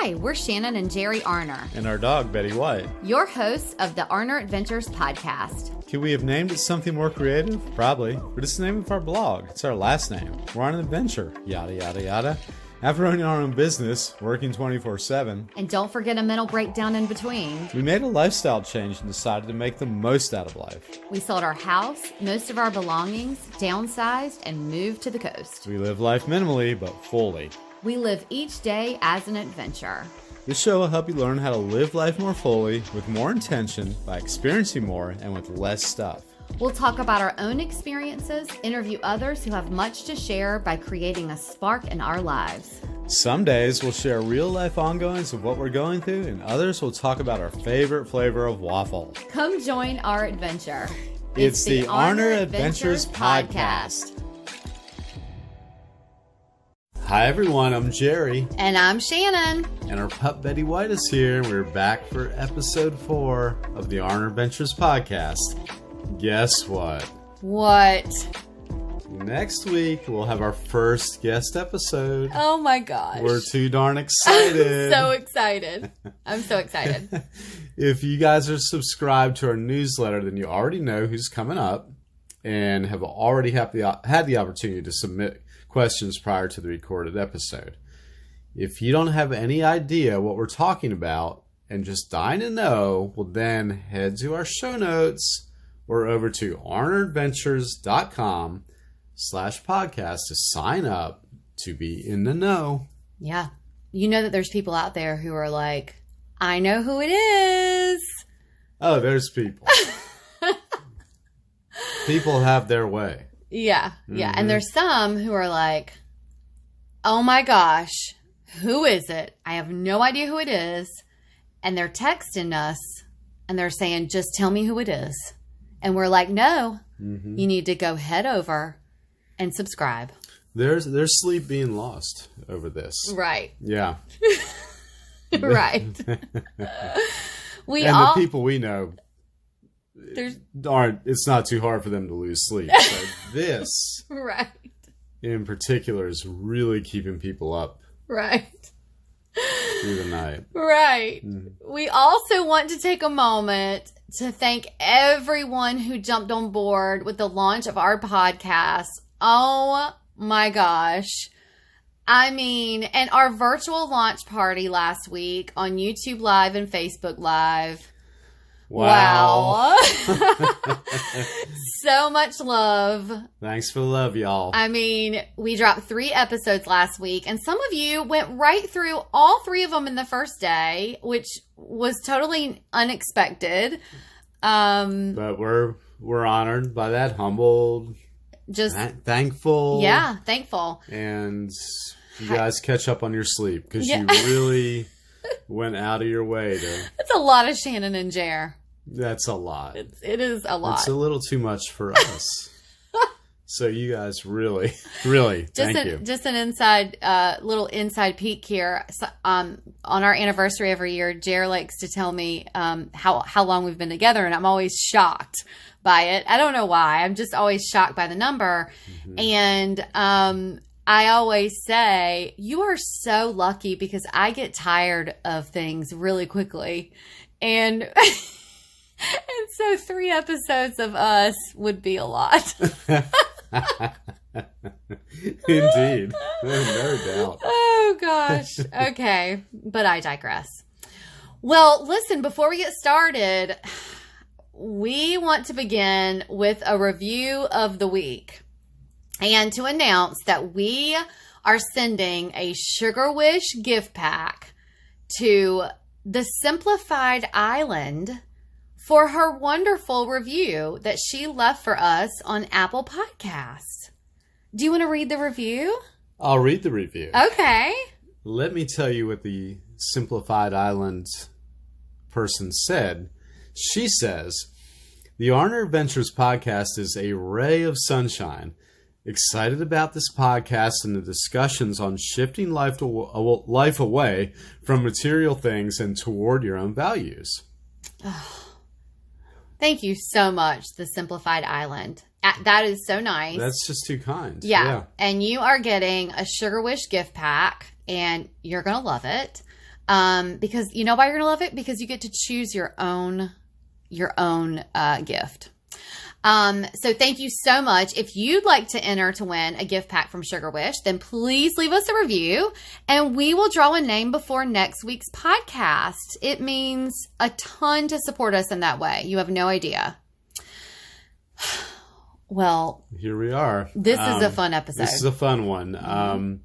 Hi, we're Shannon and Gerry Arner. And our dog, Betty White. Your hosts of the Arner Adventures podcast. Could we have named it something more creative? Probably. But it's the name of our blog. It's our last name. We're on an adventure. Yada, yada, yada. After running our own business, working 24/7. And don't forget a mental breakdown in between. We made a lifestyle change and decided to make the most out of life. We sold our house, most of our belongings, downsized, and moved to the coast. We live life minimally, but fully. We live each day as an adventure. This show will help you learn how to live life more fully, with more intention, by experiencing more, and with less stuff. We'll talk about our own experiences, interview others who have much to share by creating a spark in our lives. Some days we'll share real life ongoings of what we're going through, and others will talk about our favorite flavor of waffle. Come join our adventure. It's the Arner Adventures Podcast. Hi everyone, I'm Gerry. And I'm Shannon. And our pup Betty White is here. We're back for episode 4 of the Arner Adventures Podcast. Guess what? What? Next week, we'll have our first guest episode. Oh my gosh. We're too darn excited. I'm so excited. I'm so excited. If you guys are subscribed to our newsletter, then you already know who's coming up and have already had the opportunity to submit questions prior to the recorded episode. If you don't have any idea what we're talking about and just dying to know, well then head to our show notes or over to arneradventures.com/podcast to sign up to be in the know. Yeah. You know that there's people out there who are like, I know who it is. Oh, there's people. People have their way. Yeah. Yeah. Mm-hmm. And there's some who are like, oh my gosh, who is it? I have no idea who it is. And they're texting us and they're saying, just tell me who it is. And we're like, no, you need to go head over and subscribe. There's sleep being lost over this. Right. Yeah. Right. The people we know it's not too hard for them to lose sleep. So this right in particular is really keeping people up. Right. Through the night. Right. We also want to take a moment to thank everyone who jumped on board with the launch of our podcast. Oh my gosh. I mean, and our virtual launch party last week on YouTube Live and Facebook Live. Wow. So much love. Thanks for the love, y'all. I mean, we dropped 3 episodes last week, and some of you went right through all 3 of them in the first day, which was totally unexpected. But we're honored by that, humbled, just thankful. Yeah, thankful. And you guys catch up on your sleep because you really went out of your way to... That's a lot of Shannon and Jer. That's a lot. It is a lot. It's a little too much for us. So you guys really, thank you. Just an little inside peek here. So, on our anniversary every year, Jer likes to tell me how long we've been together, and I'm always shocked by it. I don't know why. I'm just always shocked by the number. And I always say, you are so lucky because I get tired of things really quickly. And so 3 episodes of us would be a lot. Indeed. No doubt. Oh, gosh. Okay. But I digress. Well, listen, before we get started, we want to begin with a review of the week. And to announce that we are sending a Sugar Wish gift pack to the Simplified Island for her wonderful review that she left for us on Apple Podcasts. Do you want to read the review? I'll read the review. Okay. Let me tell you what the Simplified Island person said. She says, the Arner Adventures Podcast is a ray of sunshine. Excited about this podcast and the discussions on shifting life away from material things and toward your own values. Oh, thank you so much, the Simplified Island. That is so nice. That's just too kind. Yeah. And you are getting a Sugar Wish gift pack, and you're going to love it. Because you know why you're going to love it? Because you get to choose your own gift. So thank you so much. If you'd like to enter to win a gift pack from Sugar Wish, then please leave us a review and we will draw a name before next week's podcast. It means a ton to support us in that way. You have no idea. Well, here we are. This is a fun episode. This is a fun one.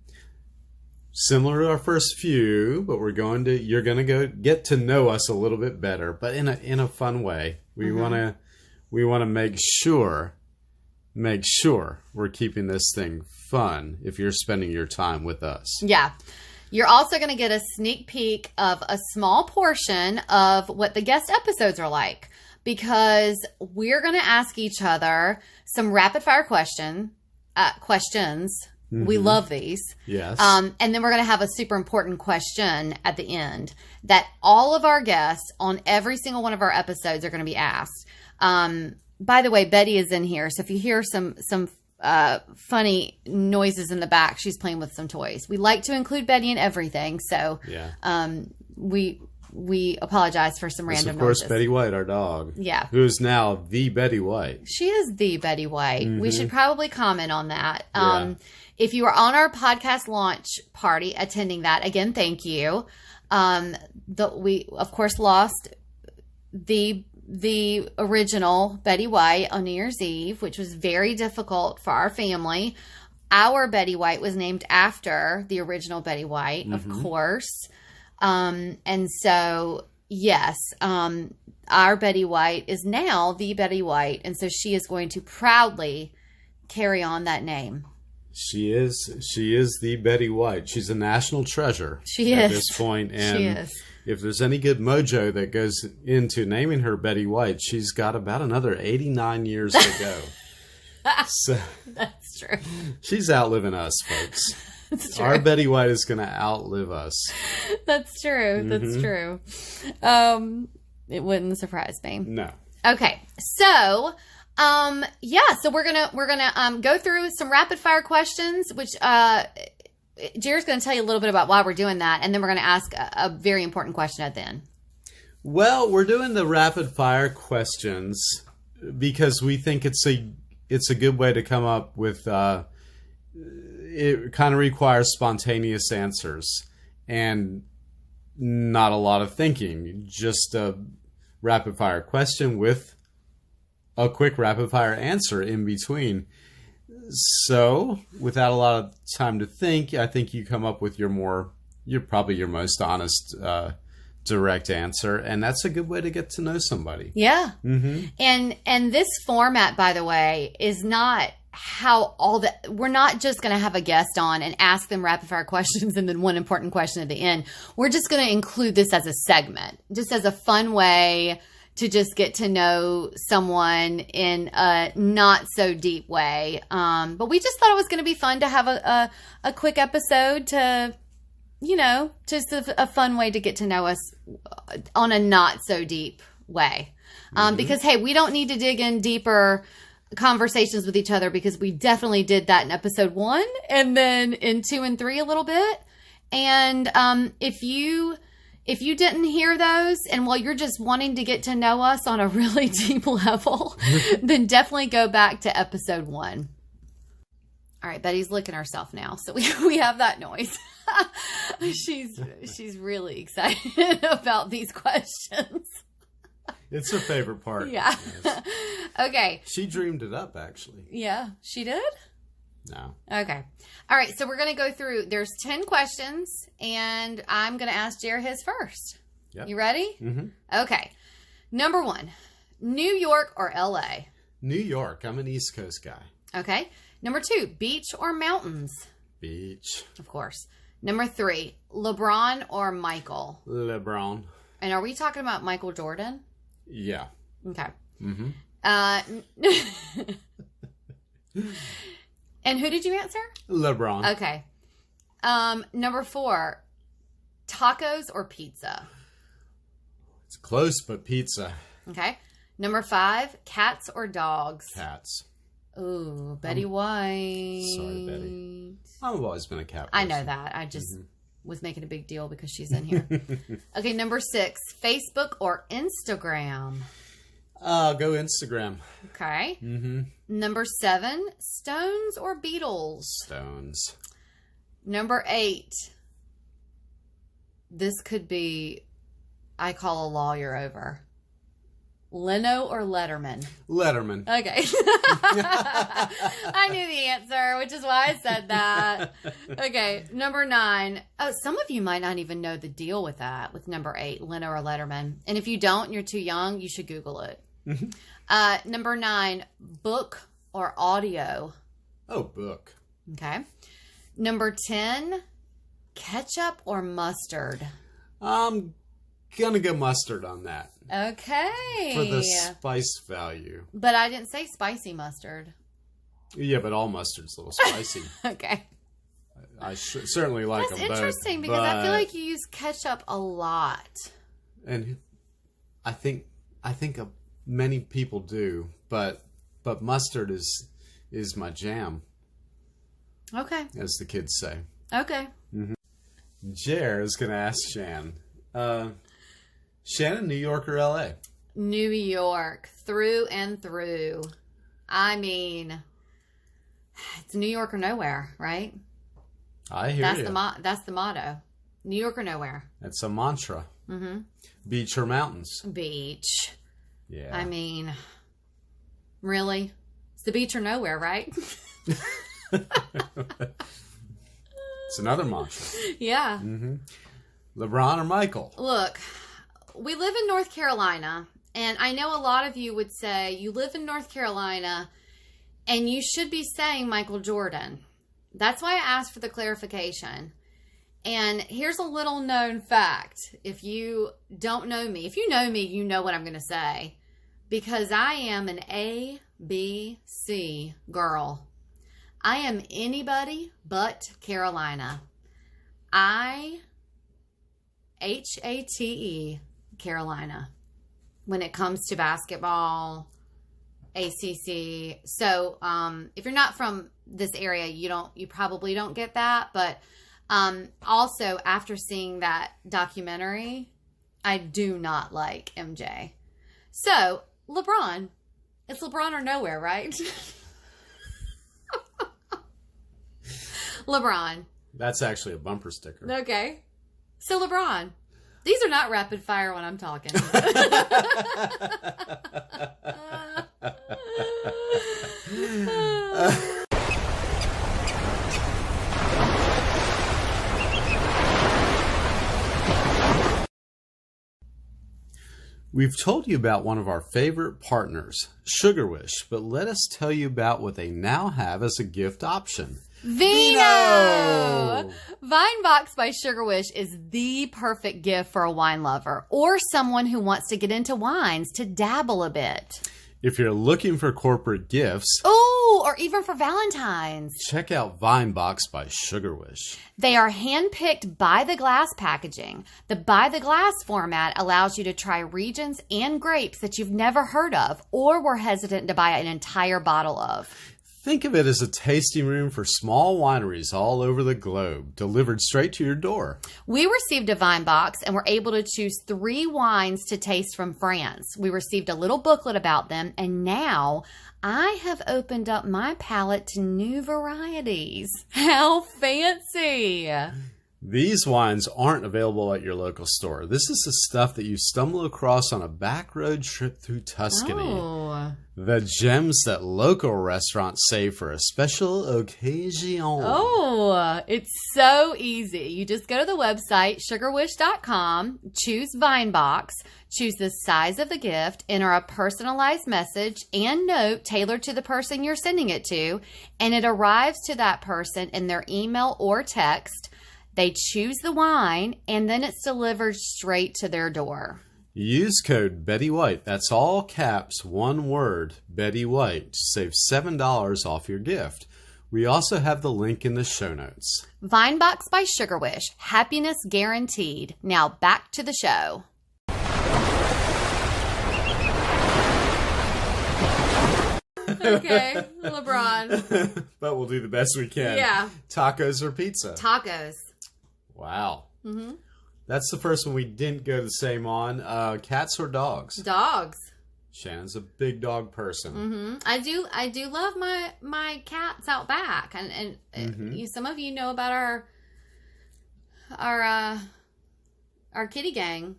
Similar to our first few, but you're going to go get to know us a little bit better, but in a fun way. We want to make sure we're keeping this thing fun if you're spending your time with us. Yeah. You're also going to get a sneak peek of a small portion of what the guest episodes are like, because we're going to ask each other some rapid fire questions. We love these. Yes. And then we're going to have a super important question at the end that all of our guests on every single one of our episodes are going to be asked. By the way, Betty is in here. So if you hear some funny noises in the back, she's playing with some toys. We like to include Betty in everything. So we apologize for some random noises. Of course, Betty White, our dog. Yeah. Who is now the Betty White. She is the Betty White. We should probably comment on that. If you are on our podcast launch party attending that, again, thank you. We, of course, lost the original Betty White on New Year's Eve, which was very difficult for our family. Our Betty White was named after the original Betty White, of course. And so, yes, our Betty White is now the Betty White. And so she is going to proudly carry on that name. She is the Betty White. She's a national treasure at this point. And she is. If there's any good mojo that goes into naming her Betty White, she's got about another 89 years to go. So that's true. She's outliving us, folks. That's true. Our Betty White is going to outlive us. That's true. That's true. It wouldn't surprise me. No. Okay. So, so we're gonna go through some rapid fire questions, which Jerry's going to tell you a little bit about why we're doing that, and then we're going to ask a very important question at the end. Well, we're doing the rapid fire questions because we think it's a good way to come up with. It kind of requires spontaneous answers and not a lot of thinking. Just a rapid fire question with a quick rapid fire answer in between. So, without a lot of time to think, I think you come up with your most honest, direct answer, and that's a good way to get to know somebody. Yeah. And this format, by the way, is not we're not just going to have a guest on and ask them rapid fire questions and then one important question at the end. We're just going to include this as a segment, just as a fun way to just get to know someone in a not so deep way. But we just thought it was going to be fun to have a quick episode to, just a fun way to get to know us on a not so deep way. Because, hey, we don't need to dig in deeper conversations with each other, because we definitely did that in episode 1 and then in 2 and 3 a little bit. And if you didn't hear those, and while you're just wanting to get to know us on a really deep level, then definitely go back to episode 1. All right, Betty's licking herself now, so we have that noise. She's really excited about these questions. It's her favorite part. Yeah. Yes. Okay. She dreamed it up, actually. Yeah. She did? No. Okay. All right. So we're going to go through. There's 10 questions, and I'm going to ask Jerry his first. Yep. You ready? Mm-hmm. Okay. Number 1, New York or L.A.? New York. I'm an East Coast guy. Okay. Number 2, beach or mountains? Beach. Of course. Number 3, LeBron or Michael? LeBron. And are we talking about Michael Jordan? Yeah. Okay. Mm-hmm. And who did you answer? LeBron. Okay. Number 4, tacos or pizza? It's close, but pizza. Okay. Number 5, cats or dogs? Cats. Ooh, Betty White. Sorry, Betty. I've always been a cat person. I know that. I just was making a big deal because she's in here. Okay, number 6, Facebook or Instagram? Go Instagram. Okay. Mm-hmm. Number 7, Stones or Beatles? Stones. Number 8, this could be, I call a lawyer over. Leno or Letterman? Letterman. Okay. I knew the answer, which is why I said that. Okay, number 9. Oh, some of you might not even know the deal with that, with number 8, Leno or Letterman. And if you don't and you're too young, you should Google it. Number 9, book or audio? Oh, book. Okay. Number 10, ketchup or mustard? I'm gonna go mustard on that. Okay. For the spice value. But I didn't say spicy mustard. Yeah, but all mustard's a little spicy. Okay. I certainly like them both. That's interesting because I feel like you use ketchup a lot. And I think many people do, but mustard is my jam. Okay. As the kids say. Okay. Mm-hmm. Jer is going to ask Shan. Shannon, New York or L.A.? New York. Through and through. I mean, it's New York or nowhere, right? I hear you. That's the motto. New York or nowhere. It's a mantra. Mm-hmm. Beach or mountains? Beach. Yeah. I mean, really? It's the beach or nowhere, right? It's another mantra. Yeah. Mm-hmm. LeBron or Michael? Look, we live in North Carolina, and I know a lot of you would say you live in North Carolina and you should be saying Michael Jordan. That's why I asked for the clarification. And here's a little known fact. If you don't know me, if you know me, you know what I'm going to say. Because I am an ABC girl. I am anybody but Carolina. HATE Carolina when it comes to basketball, ACC. So if you're not from this area, you probably don't get that. But also after seeing that documentary, I do not like MJ. So LeBron, it's LeBron or nowhere, right? LeBron. That's actually a bumper sticker. Okay. So LeBron. These are not rapid fire when I'm talking. We've told you about one of our favorite partners, Sugar Wish, but let us tell you about what they now have as a gift option. Vino! Vinebox by Sugar Wish is the perfect gift for a wine lover or someone who wants to get into wines to dabble a bit. If you're looking for corporate gifts, or even for Valentine's, check out Vinebox by Sugar Wish. They are hand-picked by the glass packaging. The by the glass format allows you to try regions and grapes that you've never heard of or were hesitant to buy an entire bottle of. Think of it as a tasting room for small wineries all over the globe, delivered straight to your door. We received a Vine box and were able to choose 3 wines to taste from France. We received a little booklet about them, and now I have opened up my palate to new varieties. How fancy! These wines aren't available at your local store. This is the stuff that you stumble across on a back road trip through Tuscany. Oh. The gems that local restaurants save for a special occasion. Oh, it's so easy. You just go to the website, sugarwish.com, choose Vinebox, choose the size of the gift, enter a personalized message and note tailored to the person you're sending it to, and it arrives to that person in their email or text. They choose the wine, and then it's delivered straight to their door. Use code Betty White. That's all caps, one word, Betty White. Save $7 off your gift. We also have the link in the show notes. Vinebox by Sugar Wish. Happiness guaranteed. Now back to the show. Okay, LeBron. But we'll do the best we can. Yeah. Tacos or pizza? Tacos. Wow. Mm-hmm. That's the first one we didn't go the same on. Cats or dogs? Dogs. Shannon's a big dog person. Mm-hmm. I do love my cats out back, and some of you know about our kitty gang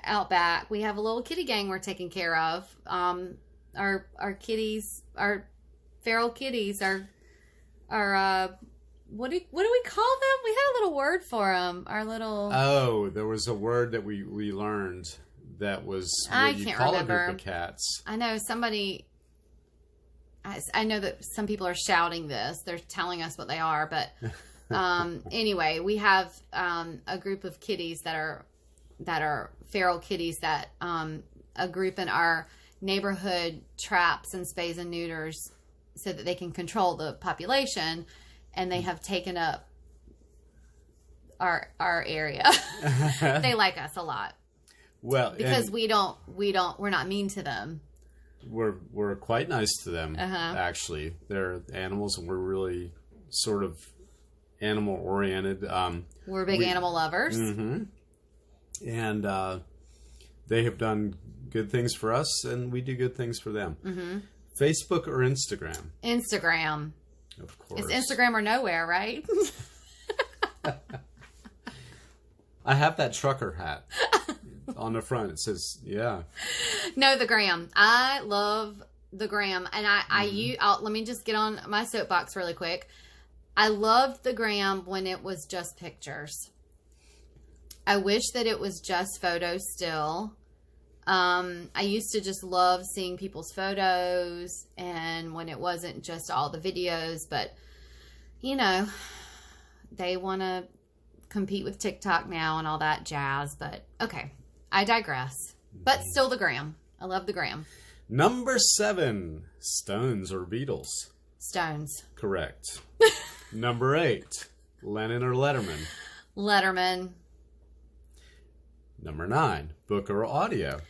out back. We have a little kitty gang we're taking care of. Our kitties, our feral kitties, our what do we call them? We had a little word for them. Our little there was a word that we learned that was I what you can't call remember. a group of cats. I know somebody. I know that some people are shouting this. They're telling us what they are, but anyway, we have a group of kitties that are feral kitties that a group in our neighborhood traps and spays and neuters so that they can control the population, and they have taken up our area. They like us a lot. Well, because we're not mean to them. We're quite nice to them. Actually, they're animals, and we're really sort of animal oriented. We're big animal lovers. Mm-hmm. And they have done good things for us, and we do good things for them. Mm-hmm. Facebook or Instagram? Instagram. Of course. It's Instagram or nowhere, right? I have that trucker hat on the front. It says, yeah. No, the gram. I love the gram. And let me just get on my soapbox really quick. I loved the gram when it was just pictures. I wish that it was just photos still. I used to just love seeing people's photos, and when it wasn't just all the videos, but they want to compete with TikTok now and all that jazz. But okay, I digress. But still the gram. I love the gram. Number 7, Stones or Beatles? Stones. Correct. Number 8, Lennon or Letterman? Letterman. Number 9, book or audio?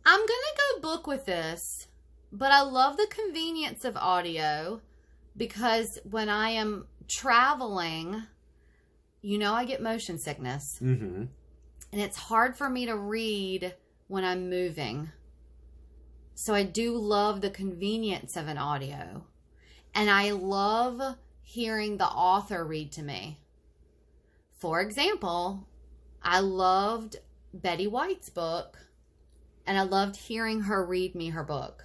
I'm going to go book with this, but I love the convenience of audio because when I am traveling, I get motion sickness. Mm-hmm. And it's hard for me to read when I'm moving. So I do love the convenience of an audio. And I love hearing the author read to me. For example, I loved Betty White's book, and I loved hearing her read me her book.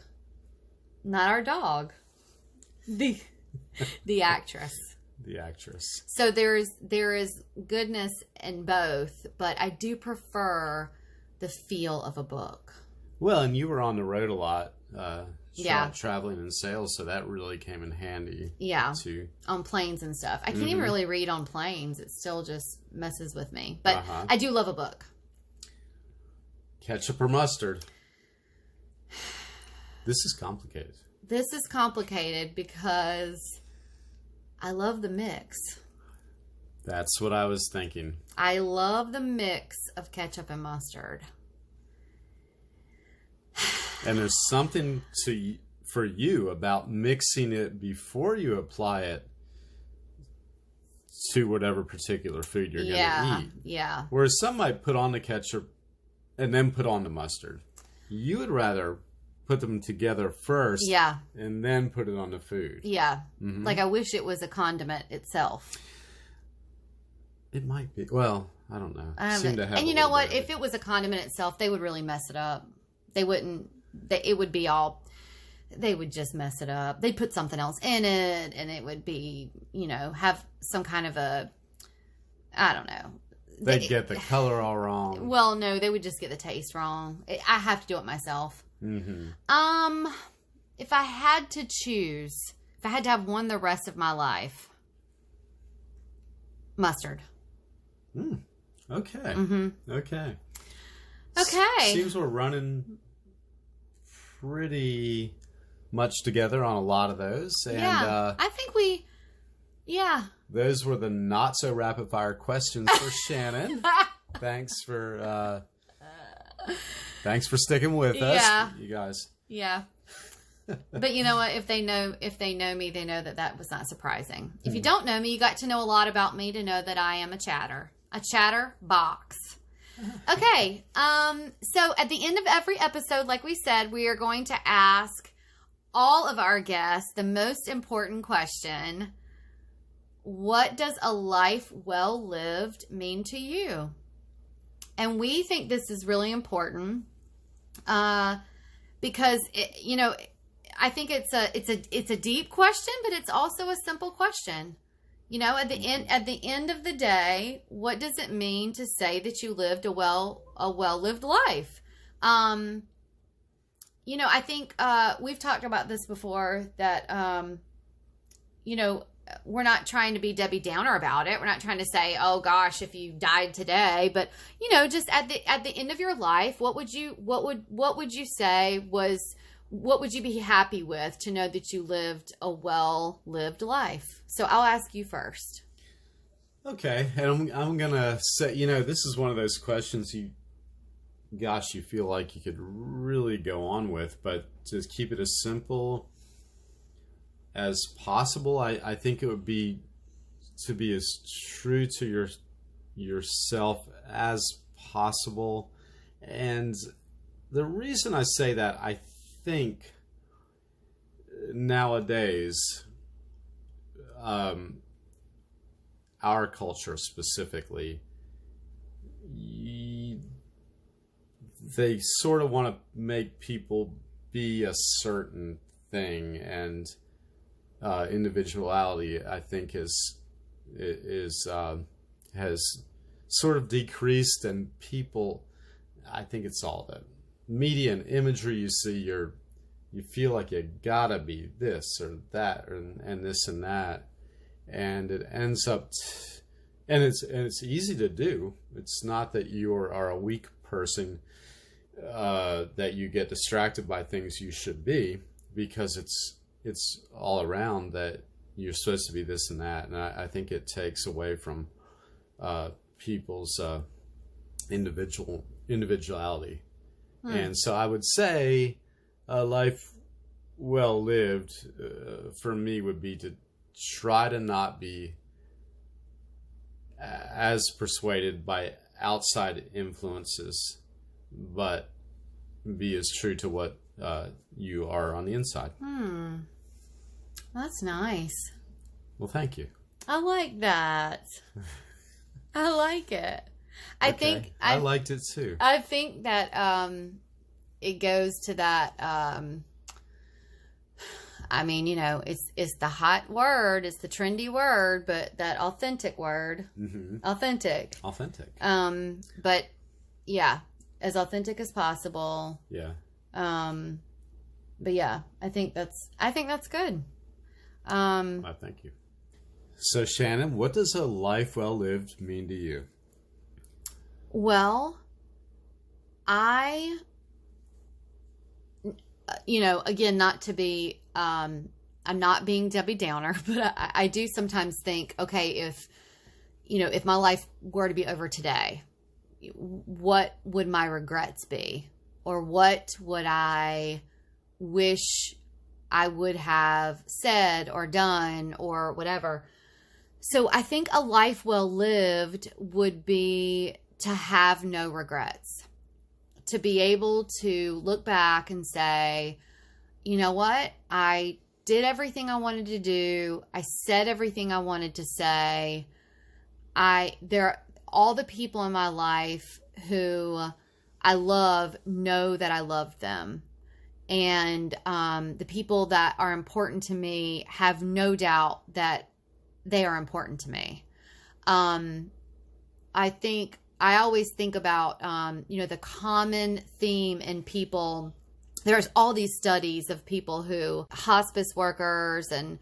Not our dog. The actress. The actress. So there is goodness in both, but I do prefer the feel of a book. Well, and you were on the road a lot, Yeah. traveling in sales, so that really came in handy. Yeah, too. On planes and stuff. I can't even really read on planes. It still just messes with me. But I do love a book. Ketchup or mustard? This is complicated. This is complicated because I love the mix. That's what I was thinking. I love the mix of ketchup and mustard. And there's something for you about mixing it before you apply it to whatever particular food you're going to eat. Yeah. Whereas some might put on the ketchup and then put on the mustard. You would rather put them together first and then put it on the food. Yeah. Mm-hmm. Like I wish it was a condiment itself. It might be. Well, I don't know. And you know what? If it was a condiment itself, they would really mess it up. They wouldn't. It would be all. They would just mess it up. They'd put something else in it, and it would be, have some kind of a. I don't know. They'd get the color all wrong. Well, no, they would just get the taste wrong. I have to do it myself. Mm-hmm. If I had to choose, if I had to have one the rest of my life, mustard. Okay. Mm-hmm. Okay. Okay. Seems we're running pretty much together on a lot of those. And, I think we, those were the not so rapid fire questions for Shannon. Thanks for sticking with us, you guys. Yeah. But you know what? If they know me, they know that was not surprising. If you don't know me, you got to know a lot about me to know that I am a chatter. A chatterbox. Okay. So at the end of every episode, like we said, we are going to ask all of our guests the most important question. What does a life well lived mean to you? And we think this is really important because I think it's a deep question, but it's also a simple question. At the end of the day, what does it mean to say that you lived a well lived life? I think we've talked about this before that we're not trying to be Debbie Downer about it. We're not trying to say, oh gosh, if you died today, but just at the end of your life, what would you say was, what would you be happy with to know that you lived a well-lived life? So I'll ask you first. Okay. And I'm going to say, this is one of those questions you feel like you could really go on with, but to keep it as simple as possible, I think it would be to be as true to yourself as possible. And the reason I say that, I think nowadays, our culture specifically, they sort of want to make people be a certain thing, and individuality, I think, has sort of decreased, and people, I think it's all that media and imagery you see, you feel like you gotta be this or that and this and that, and it ends up and it's easy to do. It's not that you are a weak person, that you get distracted by things you should be, because it's all around that you're supposed to be this and that, and I think it takes away from people's individuality. And so I would say a life well lived for me would be to try to not be as persuaded by outside influences, but be as true to what you are on the inside. That's nice. Well, thank you. I like that. I like it. I think I liked it too. I think that it goes to that. It's the hot word, it's the trendy word, but that authentic word, authentic. But yeah, as authentic as possible. Yeah. But yeah, I think that's good. Well, thank you. So Shannon, what does a life well lived mean to you? Well, again, not to be, I'm not being Debbie Downer, but I do sometimes think, okay, if my life were to be over today, what would my regrets be? Or what would I wish I would have said or done or whatever? So I think a life well lived would be to have no regrets, to be able to look back and say, you know what? I did everything I wanted to do. I said everything I wanted to say. All the people in my life who I love know that I love them. And the people that are important to me have no doubt that they are important to me. I always think about, the common theme in people. There's all these studies of people who, hospice workers and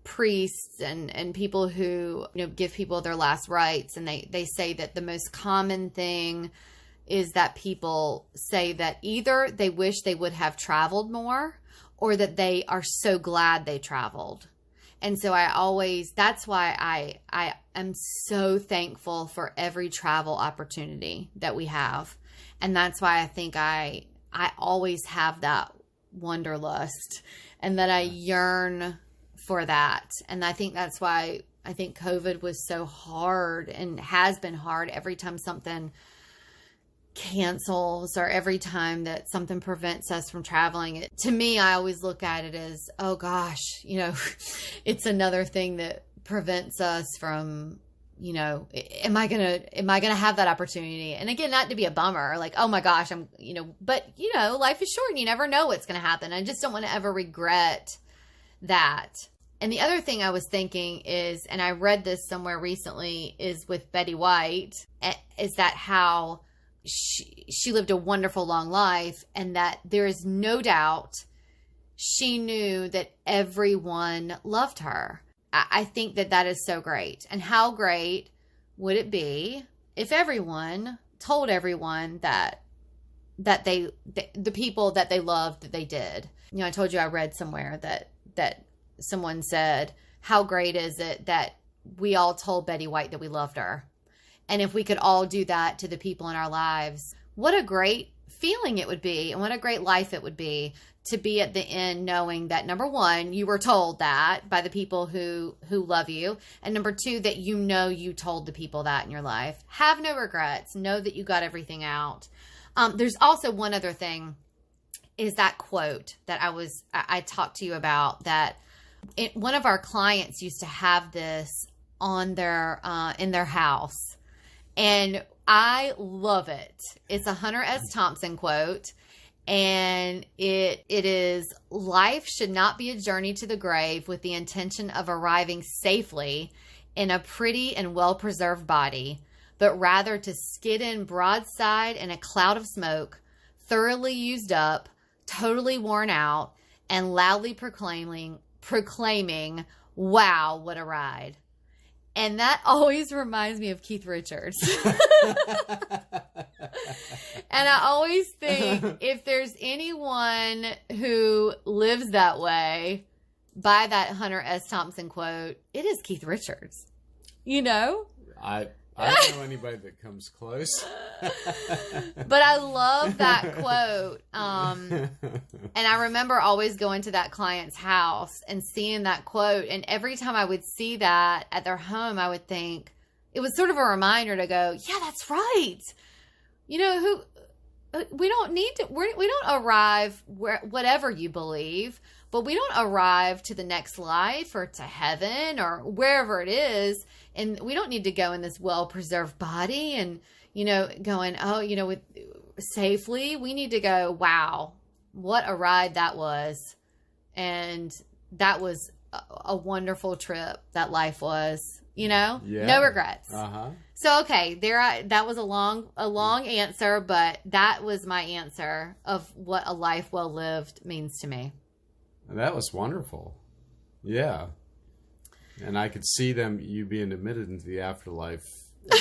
priests and people who, give people their last rites. And they say that the most common thing is that people say that either they wish they would have traveled more, or that they are so glad they traveled. And so that's why I am so thankful for every travel opportunity that we have. And that's why I think I always have that wanderlust, and that I yearn for that. And I think that's why I think COVID was so hard and has been hard every time something cancels or every time that something prevents us from traveling. To me, I always look at it as, oh gosh, it's another thing that prevents us from, am I gonna have that opportunity? And again, not to be a bummer, like, oh my gosh, but life is short and you never know what's going to happen. I just don't want to ever regret that. And the other thing I was thinking is, and I read this somewhere recently, is with Betty White, is that how she lived a wonderful long life, and that there is no doubt she knew that everyone loved her. I think that is so great. And how great would it be if everyone told everyone that the people that they loved, that they did. I told you I read somewhere that someone said, how great is it that we all told Betty White that we loved her? And if we could all do that to the people in our lives, what a great feeling it would be, and what a great life it would be to be at the end knowing that, number one, you were told that by the people who love you, and number two, that you told the people that in your life. Have no regrets. Know that you got everything out. There's also one other thing, is that quote that I talked to you about, that one of our clients used to have this on their in their house. And I love it. It's a Hunter S. Thompson quote. And it is, life should not be a journey to the grave with the intention of arriving safely in a pretty and well-preserved body, but rather to skid in broadside in a cloud of smoke, thoroughly used up, totally worn out, and loudly proclaiming, wow, what a ride. And that always reminds me of Keith Richards. And I always think, if there's anyone who lives that way by that Hunter S. Thompson quote, it is Keith Richards. I don't know anybody that comes close. But I love that quote. And I remember always going to that client's house and seeing that quote. And every time I would see that at their home, I would think, it was sort of a reminder to go, yeah, that's right. We don't need to, we don't arrive whatever you believe, but we don't arrive to the next life or to heaven or wherever it is. And we don't need to go in this well-preserved body and, going, with safely. We need to go, wow, what a ride that was. And that was a wonderful trip that life was, Yeah. No regrets. Uh-huh. So, okay, that was a long answer, but that was my answer of what a life well lived means to me. That was wonderful. Yeah. And I could see you being admitted into the afterlife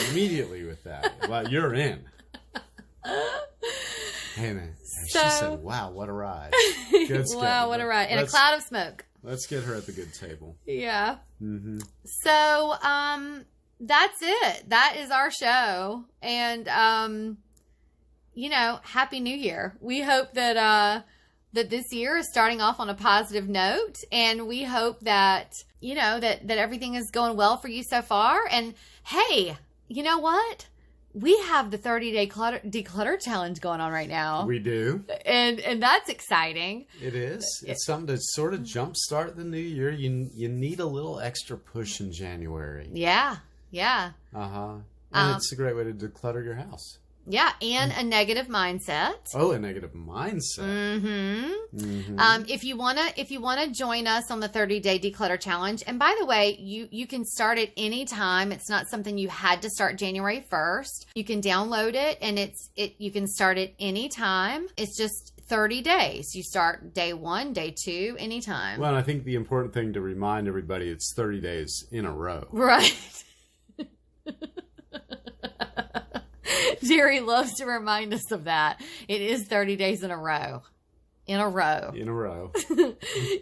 immediately with that. Well, you're in. Hey, man. She said, wow, what a ride. Wow, what a ride. In a cloud of smoke. Let's get her at the good table. Yeah. Mm-hmm. So, that's it. That is our show. And, Happy New Year. We hope that this year is starting off on a positive note, and we hope that, that everything is going well for you so far. And hey, you know what? We have the 30-day declutter challenge going on right now. We do. And that's exciting. It is. It's something to sort of jumpstart the new year. You need a little extra push in January. Yeah. Yeah. Uh-huh. And it's a great way to declutter your house. Yeah, and a negative mindset. Oh, a negative mindset. Mm-hmm. Mm-hmm. If you wanna join us on the 30-day declutter challenge, and by the way, you can start at any time. It's not something you had to start January 1st. You can download it, and you can start at any time. It's just 30 days. You start day 1, day 2, anytime. Well, I think the important thing to remind everybody, it's 30 days in a row. Right. Gerry loves to remind us of that. It is 30 days in a row. In a row.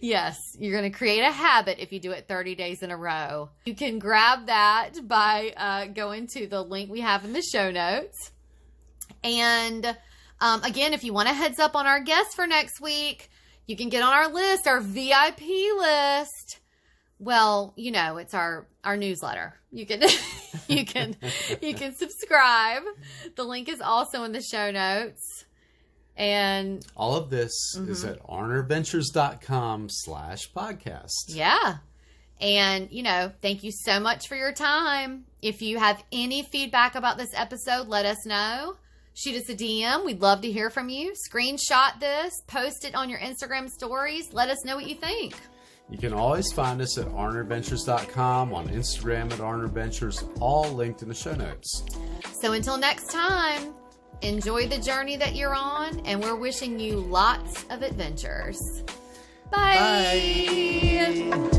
Yes. You're going to create a habit if you do it 30 days in a row. You can grab that by going to the link we have in the show notes. And again, if you want a heads up on our guests for next week, you can get on our list, our VIP list. Well, it's our newsletter. You can you can subscribe. The link is also in the show notes. And all of this is at arnerventures.com/podcast. Yeah. And, thank you so much for your time. If you have any feedback about this episode, let us know. Shoot us a DM. We'd love to hear from you. Screenshot this. Post it on your Instagram stories. Let us know what you think. You can always find us at arnerventures.com, on Instagram at arnerventures, all linked in the show notes. So until next time, enjoy the journey that you're on, and we're wishing you lots of adventures. Bye. Bye.